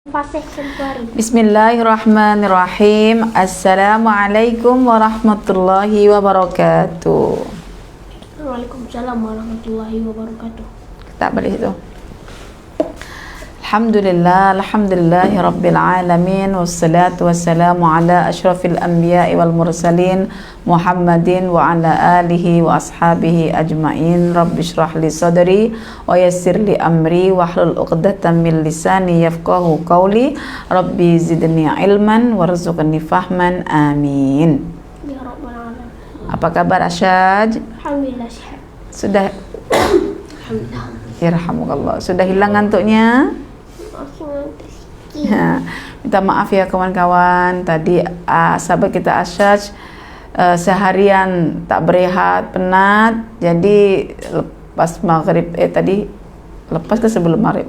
Fasih Februari. Bismillahirrahmanirrahim. Assalamualaikum warahmatullahi wabarakatuh. Waalaikumsalam warahmatullahi wabarakatuh. Tak boleh itu. Alhamdulillahi rabbil alamin, wassalatu wassalamu ala asyrafil anbiya'i wal mursalin Muhammadin wa ala alihi wa ashabihi ajma'in. Rabbi shrah li sadri wa yassir li amri wahlul 'uqdatam min lisani yafqahu qawli. Rabbi zidni ilman warzuqni fahman. Amin. Ya Rabbal Alamin. Apa kabar Asyaj? Alhamdulillah sehat. Sudah Alhamdulillah. Yarhamukallah. Sudah hilang ngantuknya? Masih ngantuk sikit. Ya, minta maaf ya kawan-kawan. Tadi sahabat kita Asyaj seharian tak berehat, penat. Jadi lepas maghrib tadi lepas ke sebelum maghrib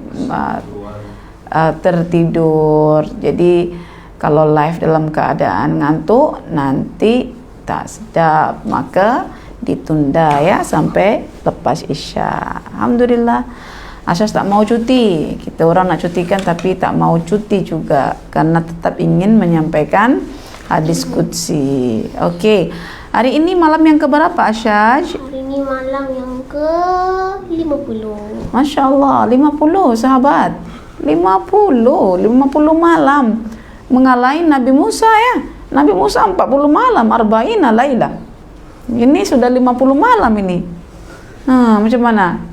tertidur. Jadi kalau live dalam keadaan ngantuk nanti tak sedap, maka ditunda ya sampai lepas Isya. Alhamdulillah. Asyas tak mau cuti. Kita orang nak cutikan tapi tak mau cuti juga karena tetap ingin menyampaikan hadis qudsi. Okey. Hari ini malam yang keberapa Asyaj? Hari ini malam yang ke-50. Masya-Allah, 50 sahabat. 50 malam. Mengalahin Nabi Musa ya. Nabi Musa 40 malam, arba'ina lailah. Ini sudah 50 malam ini. Macam mana?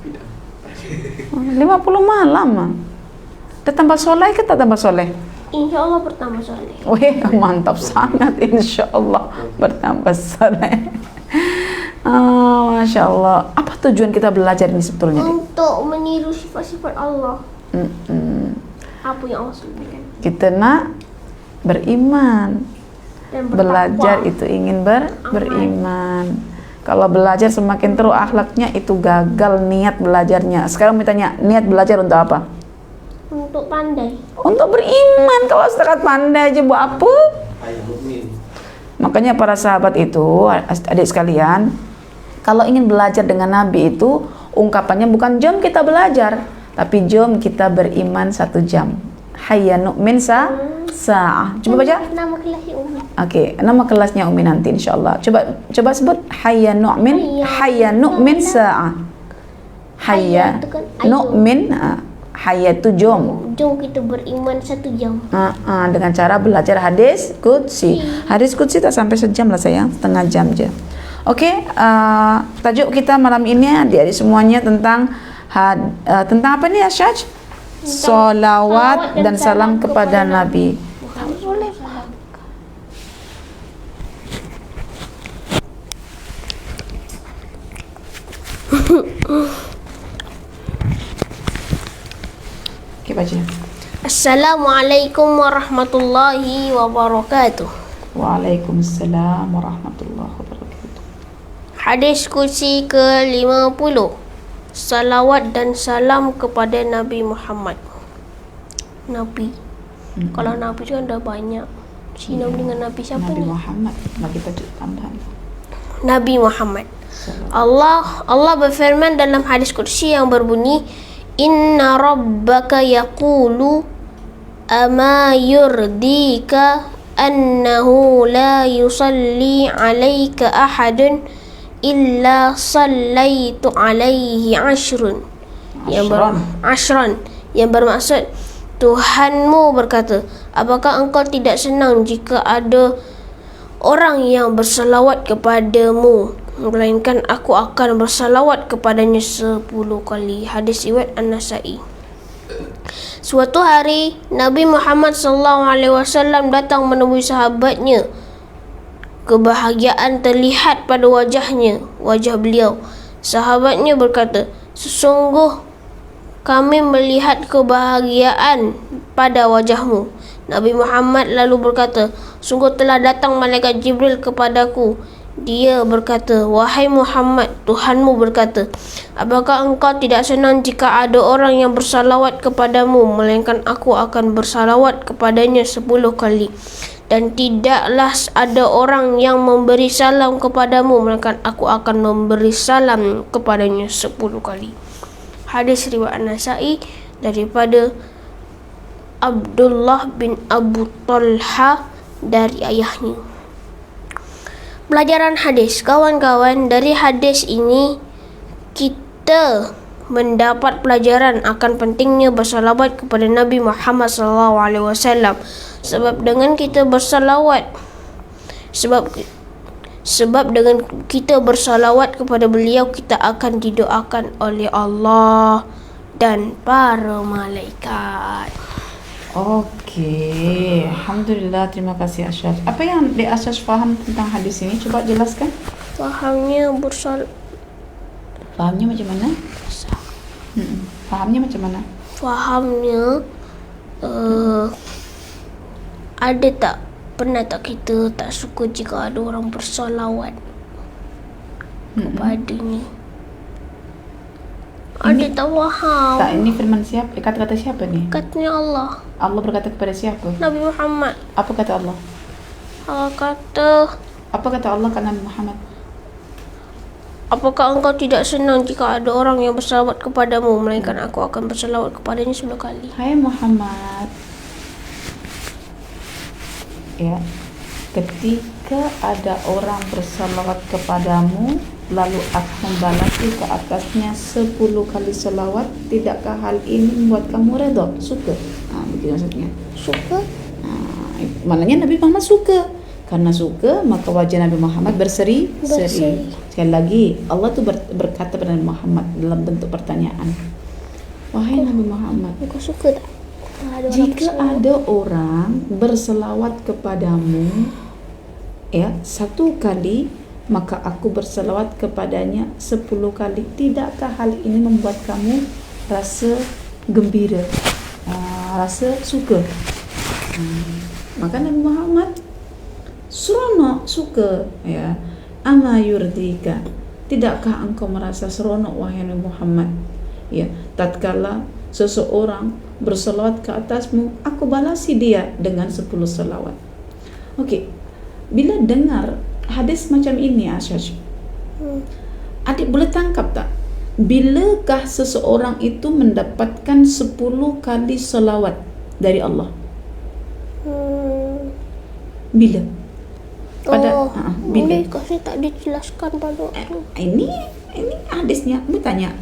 50 malam. Dah tambah soleh ke tak tambah soleh? InsyaAllah bertambah soleh. Weh, mantap sangat. InsyaAllah bertambah soleh. Masya Allah. Apa tujuan kita belajar ini sebetulnya? Untuk meniru sifat-sifat Allah. Apa yang Allah sebutkan. Kita nak beriman. Dan Belajar bertakwa. itu ingin beriman. Kalau belajar semakin teruk akhlaknya, itu gagal niat belajarnya. Sekarang bertanya, niat belajar untuk apa? Untuk pandai. Untuk beriman. Kalau setakat pandai aja buat apa? Makanya para sahabat itu, adik sekalian, kalau ingin belajar dengan Nabi itu, ungkapannya bukan jom kita belajar, tapi jom kita beriman 1 jam. Hayya nu'min sa'ah. Coba baca. Nama kelasnya Umi. Okey, nama kelasnya Umi nanti insya-Allah. Coba sebut hayya nu'min sa'ah. Hayya Itu kan ayo. nu'min, hayya tu jom. Jom kita beriman 1 jam. Dengan cara belajar hadis qudsi. Hadis qudsi tak sampai sejam lah sayang, setengah jam je. Okey, tajuk kita malam ini adik-adik semuanya tentang apa ni Asyaj? Salawat dan salam kepada Nabi. Okey, baca. Assalamualaikum warahmatullahi wabarakatuh. Waalaikumsalam warahmatullahi wabarakatuh. Hadis qudsi ke-50. Salawat dan salam kepada Nabi Muhammad. Nabi. Kalau Nabi tu kan dah banyak. Sina dengan Nabi siapa Nabi ni? Muhammad. Bagi tajuk tambahan. Nabi Muhammad. Allah berfirman dalam hadis qudsi yang berbunyi, Inna rabbaka yaqulu ama yurdika annahu la yusalli alayka ahadun illa sallaitu alaihi ashran. Yang bermaksud Tuhanmu berkata, apakah engkau tidak senang jika ada orang yang bersalawat kepadamu, melainkan aku akan bersalawat kepadanya 10 kali. Hadis riwayat An-Nasa'i. Suatu hari Nabi Muhammad SAW datang menemui sahabatnya. Kebahagiaan terlihat pada wajah beliau. Sahabatnya berkata, sesungguh kami melihat kebahagiaan pada wajahmu. Nabi Muhammad lalu berkata, sungguh telah datang malaikat Jibril kepadaku. Dia berkata, wahai Muhammad, Tuhanmu berkata, apakah engkau tidak senang jika ada orang yang bersalawat kepadamu, melainkan aku akan bersalawat kepadanya 10 kali. Dan tidaklah ada orang yang memberi salam kepadamu, melainkan aku akan memberi salam kepadanya 10 kali. Hadis riwayat An-Nasa'i daripada Abdullah bin Abu Talha dari ayahnya. Pelajaran hadis. Kawan-kawan, dari hadis ini kita mendapat pelajaran akan pentingnya bersalawat kepada Nabi Muhammad SAW. Sebab dengan kita bersalawat, sebab dengan kita bersalawat kepada beliau, kita akan didoakan oleh Allah dan para malaikat. Okey, alhamdulillah, terima kasih Asyaj. Apa yang Asyaj faham tentang hadis ini? Coba jelaskan. Fahamnya Fahamnya macam mana? Fahamnya macam mana? Fahamnya ada tak, pernah tak kita tak suka jika ada orang bersalawat kepadanya? Ada tak faham? Tak, ini firman siapa? Kata-kata siapa ni? Katanya Allah. Allah berkata kepada siapa? Nabi Muhammad. Apa kata Allah? Allah kata, Apa kata Allah ke Nabi Muhammad? apakah engkau tidak senang jika ada orang yang bersalawat kepadamu, melainkan aku akan bersalawat kepadanya 10 kali. Hai Muhammad. Ya. Ketika ada orang bersalawat kepadamu, lalu aku membalasi ke atasnya 10 kali salawat, tidakkah hal ini membuat kamu redha? Suka? Begitu maksudnya. Suka? Maknanya Nabi Muhammad suka. Karena suka, maka wajah Nabi Muhammad berseri-seri. Sekali lagi, Allah tu berkata kepada Nabi Muhammad dalam bentuk pertanyaan. Wahai Nabi Muhammad, Engkau suka tak? jika ada orang berselawat kepadamu, ya, 1 kali, maka aku berselawat kepadanya 10 kali. Tidakkah hal ini membuat kamu rasa gembira, rasa suka? Maka Nabi Muhammad seronok, suka, ya. Ama yurdika, tidakkah engkau merasa seronok wahai Nabi Muhammad, ya, tatkala seseorang berselawat ke atasmu, aku balasi dia dengan 10 selawat. Okey, bila dengar hadis macam ini Asyaj, adik boleh tangkap tak? Bilakah seseorang itu mendapatkan 10 kali selawat dari Allah? Bila? Bila? Kasih tak dijelaskan pada aku. Ini hadisnya. Aku tanya,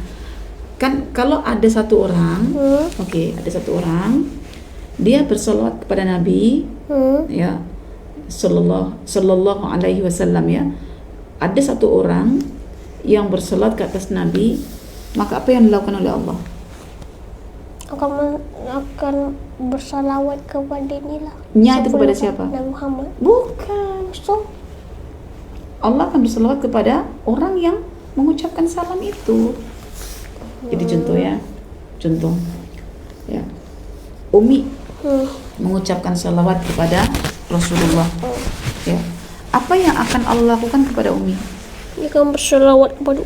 kan kalau ada satu orang, okey, ada satu orang dia bersolawat kepada Nabi, ya, sallallahu alaihi wasallam, ya. Ada satu orang yang bersolawat ke atas Nabi, maka apa yang dilakukan oleh Allah? Akan bersalawat kepada inilah. Nya itu kepada siapa? Nabi Muhammad. Bukan. So, Allah akan berselawat kepada orang yang mengucapkan salam itu. Jadi contoh, ya. Contoh. Ya. Umi mengucapkan salawat kepada Rasulullah. Ya. Apa yang akan Allah lakukan kepada Umi? Dia akan bersalawat kepada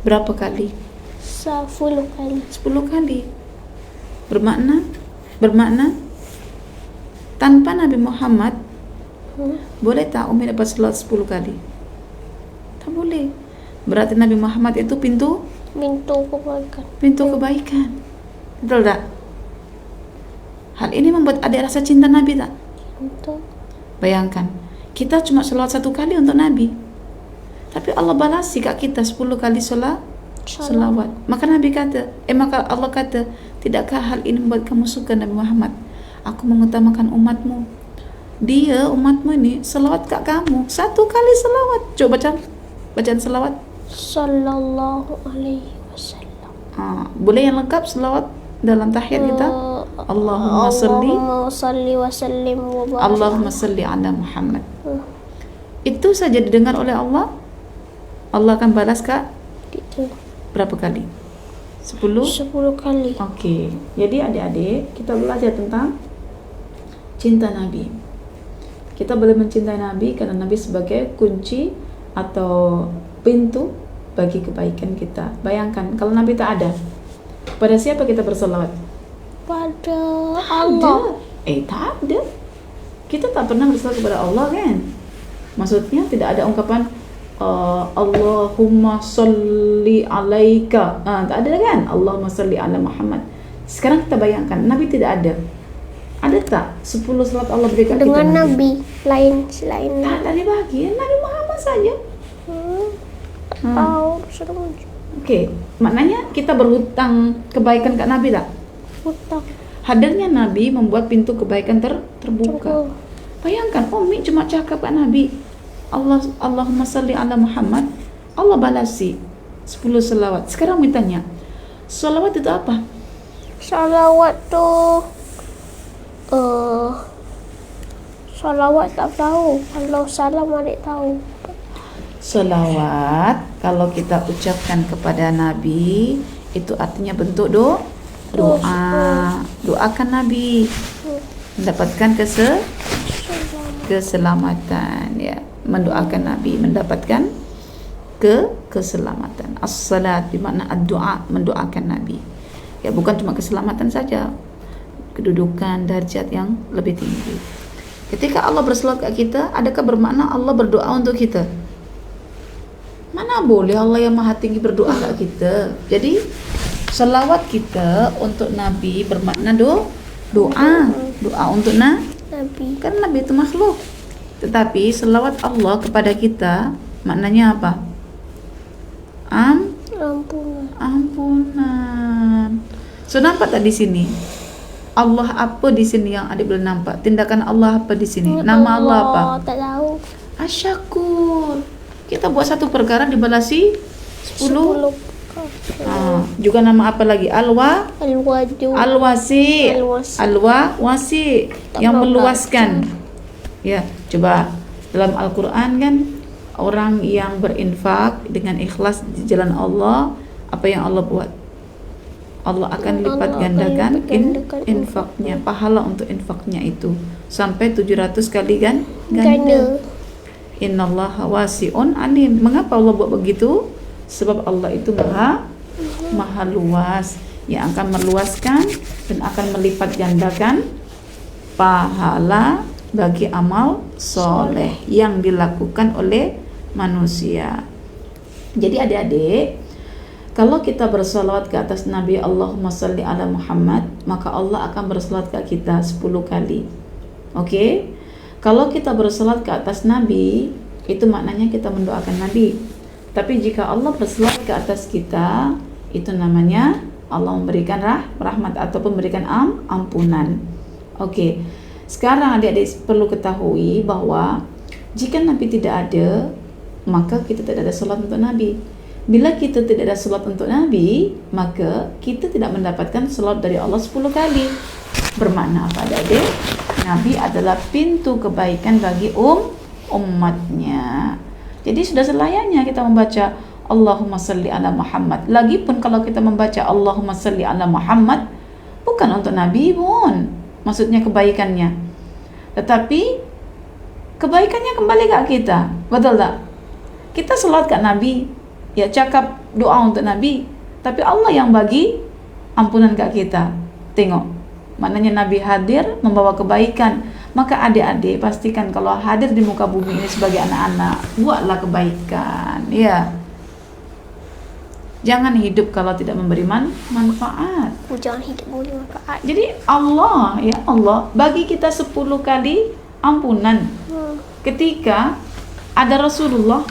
Berapa kali? 10 kali. 10 kali. Bermakna tanpa Nabi Muhammad, boleh tak Umi dapat salawat 10 kali? Tak boleh. Berarti Nabi Muhammad itu pintu kebaikan. Betul tak? Hal ini membuat adik rasa cinta Nabi tak? Betul. Bayangkan, kita cuma salawat 1 kali untuk Nabi, tapi Allah balasi kat kita 10 kali salawat. Maka Allah kata, tidakkah hal ini membuat kamu suka Nabi Muhammad? Aku mengutamakan umatmu. Dia, umatmu ini, salawat kat kamu 1 kali salawat. Coba bacaan salawat. Sallallahu alaihi wasallam. Boleh yang lengkap salawat dalam tahiyat kita? Allahumma salli wa sallim wa barik. Allahumma salli ala Muhammad. Itu saja didengar oleh Allah. Allah akan balas kak Itu. Berapa kali? 10 kali. Okey. Jadi adik-adik, kita belajar tentang cinta Nabi. Kita boleh mencintai Nabi karena Nabi sebagai kunci atau pintu bagi kebaikan kita. Bayangkan kalau Nabi tak ada, pada siapa kita berselawat? Pada Allah. Tak ada. Kita tak pernah berselawat kepada Allah, kan? Maksudnya tidak ada ungkapan Allahumma salli alaika. Tak ada, kan? Allahumma salli ala Muhammad. Sekarang kita bayangkan Nabi tidak ada. Ada tak 10 selawat Allah beri kat kita Dengan nanti? Nabi lain selain Tak dibagi, Nabi Muhammad saja. Tahu sudah Okey, maknanya kita berhutang kebaikan kat Nabi tak? hutang. Hadirnya Nabi membuat pintu kebaikan terbuka. Bayangkan, Umi cuma cakap kat Nabi, Allahumma salli ala Muhammad, Allah balasi 10 selawat. Sekarang Umi tanya, selawat itu apa? Salawat tu salawat tak tahu. Kalau salam adik tahu. Selawat kalau kita ucapkan kepada Nabi itu artinya bentuk doa. Doakan Nabi mendapatkan keselamatan, ya. Mendoakan Nabi mendapatkan keselamatan. As-salat bermakna ad-doa, mendoakan Nabi. Ya, bukan cuma keselamatan saja, kedudukan darjat yang lebih tinggi. Ketika Allah berselawat kat kita, adakah bermakna Allah berdoa untuk kita? Mana boleh Allah yang maha tinggi berdoa kat kita. Jadi selawat kita untuk Nabi bermakna doa untuk Nabi. kan Nabi itu makhluk. Tetapi selawat Allah kepada kita maknanya apa? Ampunan. So nampak tak di sini? Allah apa di sini yang adik boleh nampak? Tindakan Allah apa di sini? Nama Allah apa? Tak tahu. Asyakur. Kita buat satu perkara dibalasi 10. Juga nama apa lagi? Al-Wasi. Al-Wasi yang meluaskan. Ya, coba dalam Al-Quran kan orang yang berinfak dengan ikhlas di jalan Allah, apa yang Allah buat? Allah akan lipat gandakan infaknya, pahala untuk infaknya itu sampai 700 kali kan ganda. Innallaha wasi'un alim. Mengapa Allah buat begitu? Sebab Allah itu maha luas, yang akan meluaskan dan akan melipat gandakan pahala bagi amal soleh yang dilakukan oleh manusia. Jadi adik-adik, kalau kita bersalawat ke atas Nabi Allahumma salli ala Muhammad, maka Allah akan bersalawat ke kita 10 kali. Okey? Kalau kita bersalawat ke atas Nabi, itu maknanya kita mendoakan Nabi. Tapi jika Allah bersalawat ke atas kita, itu namanya Allah memberikan rahmat ataupun memberikan ampunan. Okey. Sekarang adik-adik perlu ketahui bahwa jika Nabi tidak ada, maka kita tidak ada salat untuk Nabi. Bila kita tidak ada salat untuk Nabi, maka kita tidak mendapatkan salat dari Allah 10 kali. Bermakna apa adik-adik? Nabi adalah pintu kebaikan bagi umatnya. Jadi sudah selayaknya kita membaca Allahumma salli ala Muhammad. Lagipun kalau kita membaca Allahumma salli ala Muhammad, bukan untuk Nabi pun maksudnya kebaikannya, tetapi kebaikannya kembali ke kita. Betul tak? Kita salat kat Nabi, ya, cakap doa untuk Nabi, tapi Allah yang bagi ampunan kat kita. Tengok, maknanya Nabi hadir membawa kebaikan. Maka adik-adik pastikan kalau hadir di muka bumi ini sebagai anak-anak, buatlah kebaikan, ya. Jangan hidup kalau tidak memberi manfaat. Jangan hidup boleh manfaat. Jadi Allah, ya Allah bagi kita 10 kali ampunan. Ketika ada Rasulullah,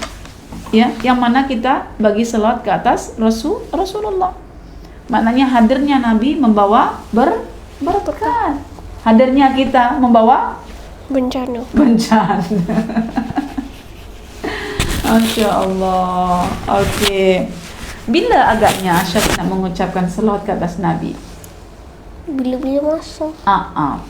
ya, yang mana kita bagi selawat ke atas Rasulullah. Maknanya hadirnya Nabi membawa berkat. Hadirnya kita membawa bencana. Masya Allah. Okey. Bila agaknya Asyad nak mengucapkan selawat ke atas Nabi? Bila-bila masa.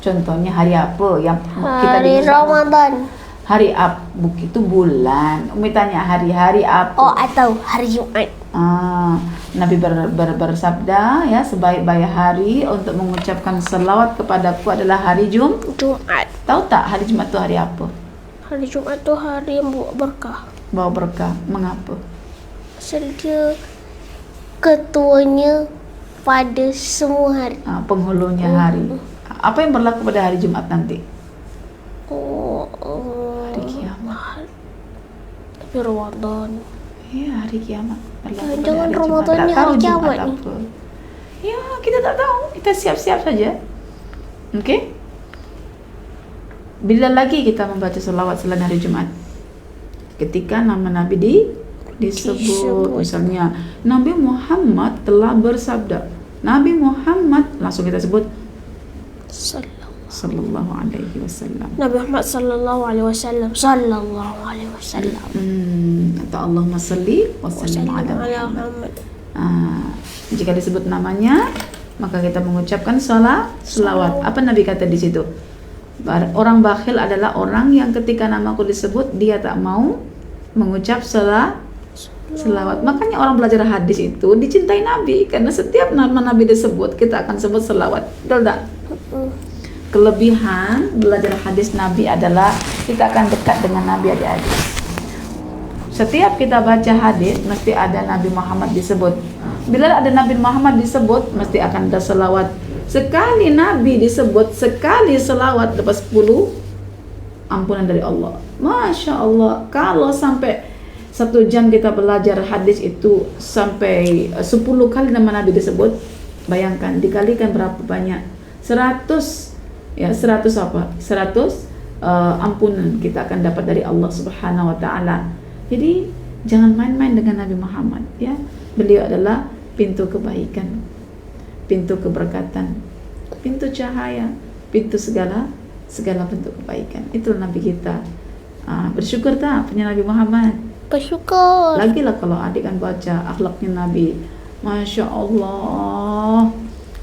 Contohnya hari apa yang kita Hari Ramadan. Hari apa? Itu bulan. Umi tanya hari-hari apa? Atau hari Jumaat. Nabi bersabda, ya, sebaik-baik hari untuk mengucapkan selawat kepadaku adalah hari Jumaat. Tahu tak hari Jumaat tu hari apa? Hari Jumaat tu hari yang bawa berkah. Bawa berkah. Mengapa? Pasal dia ketuanya pada semua hari. Penghulunya hari. Apa yang berlaku pada hari Jumaat nanti? Hari kiamat. Tapi Ramadan. Ya, hari kiamat. Jangan Ramadan ni hari kiamat ni. Ya, kita tak tahu. Kita siap-siap saja. Okey? Bila lagi kita membaca selawat selain hari Jumat? Ketika nama Nabi disebut. Misalnya Nabi Muhammad telah bersabda. Nabi Muhammad, langsung kita sebut sallallahu alaihi wasallam. Nabi Muhammad sallallahu alaihi wasallam. Sallallahu alaihi wasallam. Atau Allahumma salli wa sallim ala Muhammad. Jika disebut namanya, maka kita mengucapkan selawat. Apa Nabi kata di situ? Orang bakhil adalah orang yang ketika namaku disebut dia tak mau mengucap selawat. Makanya orang belajar hadis itu dicintai Nabi, karena setiap nama Nabi disebut kita akan sebut selawat. Betul tak? Kelebihan belajar hadis Nabi adalah kita akan dekat dengan Nabi adik-adik. Setiap kita baca hadis mesti ada Nabi Muhammad disebut. Bila ada Nabi Muhammad disebut, mesti akan ada selawat. Sekali Nabi disebut, sekali selawat dapat 10 ampunan dari Allah. Masya Allah. Kalau sampai 1 jam kita belajar hadis itu sampai 10 kali nama Nabi disebut, bayangkan dikalikan berapa banyak? 100 ya, 100 apa? 100 ampunan kita akan dapat dari Allah Subhanahu wa taala. Jadi jangan main-main dengan Nabi Muhammad ya. Beliau adalah pintu kebaikan, pintu keberkatan, pintu cahaya, pintu segala bentuk kebaikan. Itu Nabi kita. Bersyukur tak punya Nabi Muhammad? Bersyukur. Lagilah kalau adik kan baca akhlaknya Nabi, Masya Allah,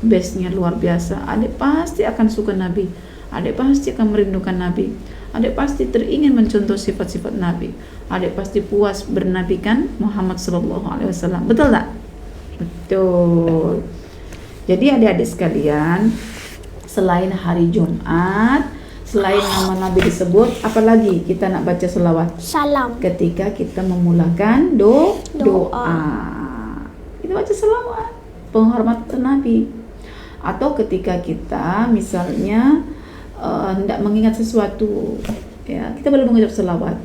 bestnya luar biasa. Adik pasti akan suka Nabi, adik pasti akan merindukan Nabi, adik pasti teringin mencontoh sifat-sifat Nabi, adik pasti puas bernabikan Muhammad sallallahu alaihi wasallam. Betul tak? Betul. Jadi adik-adik sekalian, selain hari Jumat, selain nama Nabi disebut, apalagi kita nak baca selawat? Salam. Ketika kita memulakan doa. Kita baca selawat penghormatan Nabi. Atau ketika kita misalnya hendak mengingat sesuatu, ya, kita boleh mengucap selawat.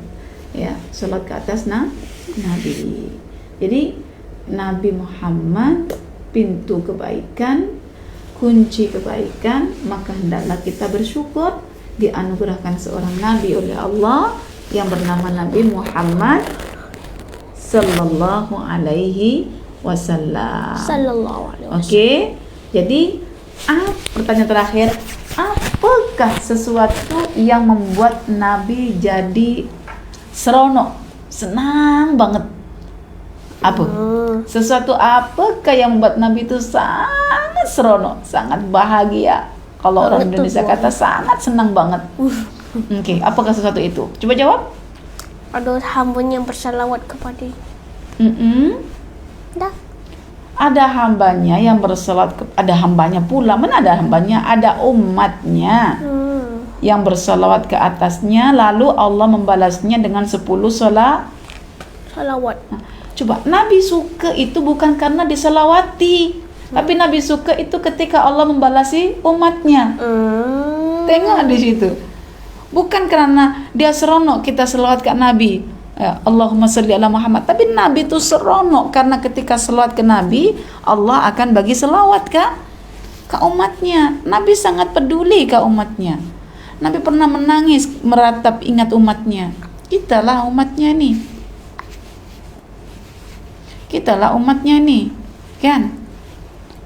Ya, selawat ke atas Nabi. Jadi Nabi Muhammad pintu kebaikan, kunci kebaikan, maka hendaklah kita bersyukur dianugerahkan seorang nabi oleh Allah yang bernama Nabi Muhammad sallallahu alaihi wasallam. Oke. Jadi pertanyaan terakhir, apakah sesuatu yang membuat Nabi jadi seronok, senang banget? Apa? Sesuatu apakah yang membuat Nabi itu sangat seronok, sangat bahagia? Kalau orang Indonesia kata sangat senang banget. Oke, apakah sesuatu itu? Coba jawab. Ada hambanya yang bersalawat kepada. Dah. Ada hambanya yang bersalawat, ada hambanya pula. Mana ada hambanya? Ada umatnya yang bersalawat ke atasnya, lalu Allah membalasnya dengan 10 salawat. Coba, Nabi suka itu bukan karena disalawati, tapi Nabi suka itu ketika Allah membalasi umatnya. Tengok di situ. Bukan karena dia seronok kita selawat ke Nabi, ya, Allahumma salli ala Muhammad, tapi Nabi itu seronok karena ketika selawat ke Nabi, Allah akan bagi selawat ke umatnya. Nabi sangat peduli ke umatnya. Nabi pernah menangis meratap ingat umatnya. Kitalah umatnya nih. Kitalah umatnya nih, kan?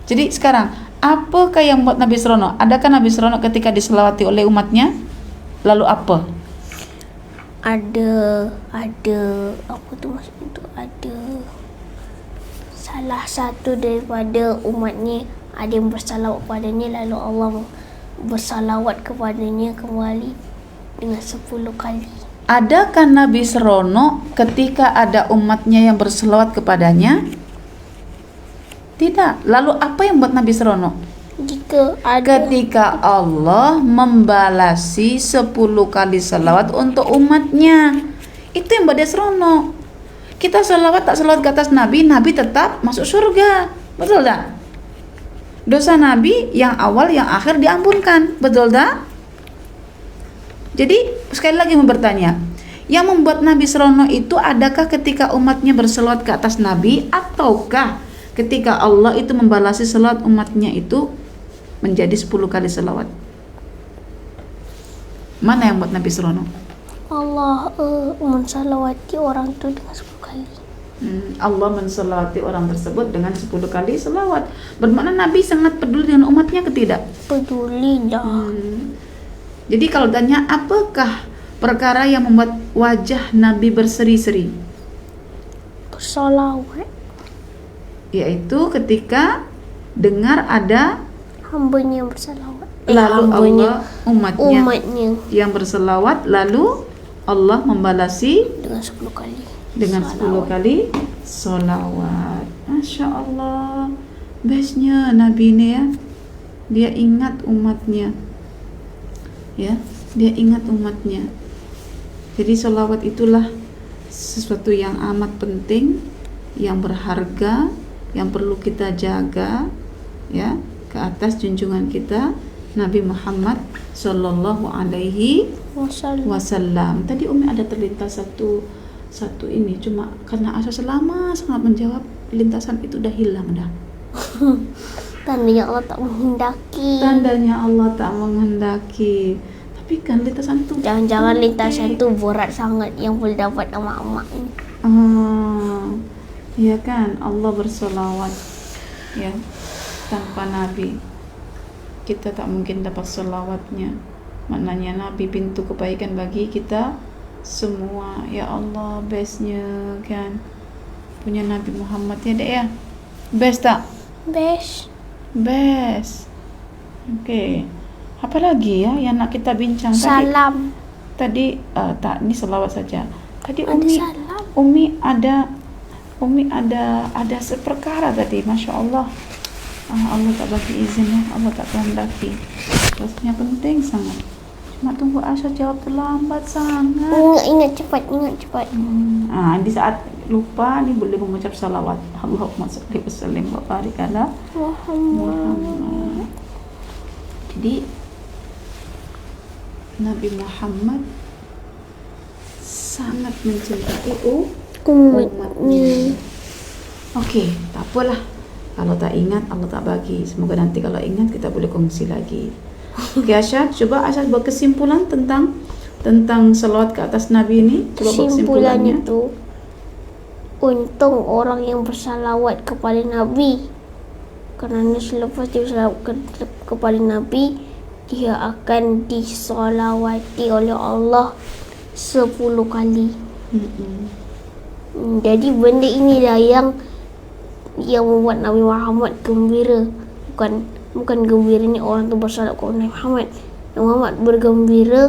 Jadi sekarang, apakah yang membuat Nabi seronok? Adakah Nabi seronok ketika diselawati oleh umatnya? Lalu apa? Ada apa tu maksud itu? Ada salah satu daripada umatnya ada yang bersalawat padanya, lalu Allah bersalawat kepadanya kembali dengan 10 kali. Adakah Nabi seronok ketika ada umatnya yang berselawat kepadanya? Tidak. Lalu apa yang buat Nabi seronok? Ketika Allah membalasi 10 kali selawat untuk umatnya. Itu yang buat dia seronok. Kita selawat tak selawat ke atas Nabi, Nabi tetap masuk surga. Betul tak? Dosa Nabi yang awal yang akhir diampunkan. Betul tak? Jadi sekali lagi bertanya, yang membuat Nabi seronok itu adakah ketika umatnya berselawat ke atas Nabi, ataukah ketika Allah itu membalasi selawat umatnya itu menjadi 10 kali selawat? Mana yang buat Nabi seronok? Allah mensalawati orang itu dengan 10 kali. Allah menselawati orang tersebut dengan 10 kali selawat. Bermakna Nabi sangat peduli dengan umatnya ke tidak? Peduli dah. Jadi kalau tanya apakah perkara yang membuat wajah Nabi berseri-seri? Bersalawat. Yaitu ketika dengar ada Hambanya yang bersalawat. lalu hambanya, Allah umatnya yang berselawat, lalu Allah membalasi dengan 10 kali. dengan 10 kali solawat. Masya Allah, bestnya Nabi ini ya, dia ingat umatnya, ya, dia ingat umatnya. Jadi solawat itulah sesuatu yang amat penting, yang berharga, yang perlu kita jaga, ya, ke atas junjungan kita Nabi Muhammad Sallallahu Alaihi Wasallam. Tadi Umi ada terlintas satu ini, cuma karena asas lama sangat menjawab, lintasan itu udah hilang dah. Tandanya Allah tak menghendaki. Tandanya Allah tak menghendaki. Tapi kan lintasan itu Jangan-jangan lintasan itu berat sangat yang boleh dapat emak-emak ini. Iya kan, Allah bersolawat, ya, tanpa Nabi kita tak mungkin dapat solawatnya. Maknanya Nabi pintu kebaikan bagi kita semua. Ya Allah, bestnya kan punya Nabi Muhammad ya dek ya. Best tak? Best. Oke. Apa lagi ya yang nak kita bincang? Salam. Tadi tak, ini selawat saja. Tadi Ada salam. Umi ada seperkara tadi, Masya Allah. Allah tak bagi izin ya, Allah tak kehendaki. Rasanya penting sangat. Cuma tunggu Asya jawab terlambat sangat. Ingat cepat. Di saat lupa ni boleh mengucap salawat. Allahumma shalli wa sallim wa barik ala Muhammad. Jadi Nabi Muhammad sangat mencintai umatnya. Okey, tak apalah. Kalau tak ingat, Allah tak bagi. Semoga nanti kalau ingat kita boleh kongsi lagi. Okey Asya, coba Asya buat kesimpulan tentang selawat ke atas Nabi ini. Coba buat kesimpulannya. Itu untung orang yang bersalawat kepada Nabi, kerana selepas dia bersalawat kepada Nabi, dia akan disolawati oleh Allah 10 kali. Jadi benda inilah yang membuat Nabi Muhammad gembira. Bukan gembiranya orang tu bersalawat kepada Nabi Muhammad. Nabi Muhammad bergembira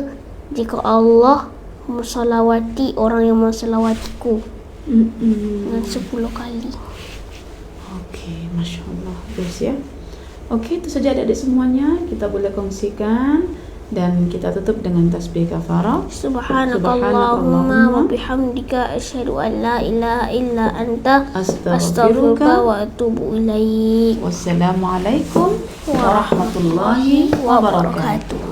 jika Allah mensalawati orang yang mensalawatiku dengan 10 kali. Okey, Masya Allah. Best ya. Okey, itu saja adik-adik semuanya kita boleh kongsikan. Dan kita tutup dengan tasbih kafarah. Subhanakallahumma wa bihamdika asyhadu an la ilaha illa anta astaghfiruka wa atubu ilaik. Wassalamualaikum warahmatullahi wabarakatuh.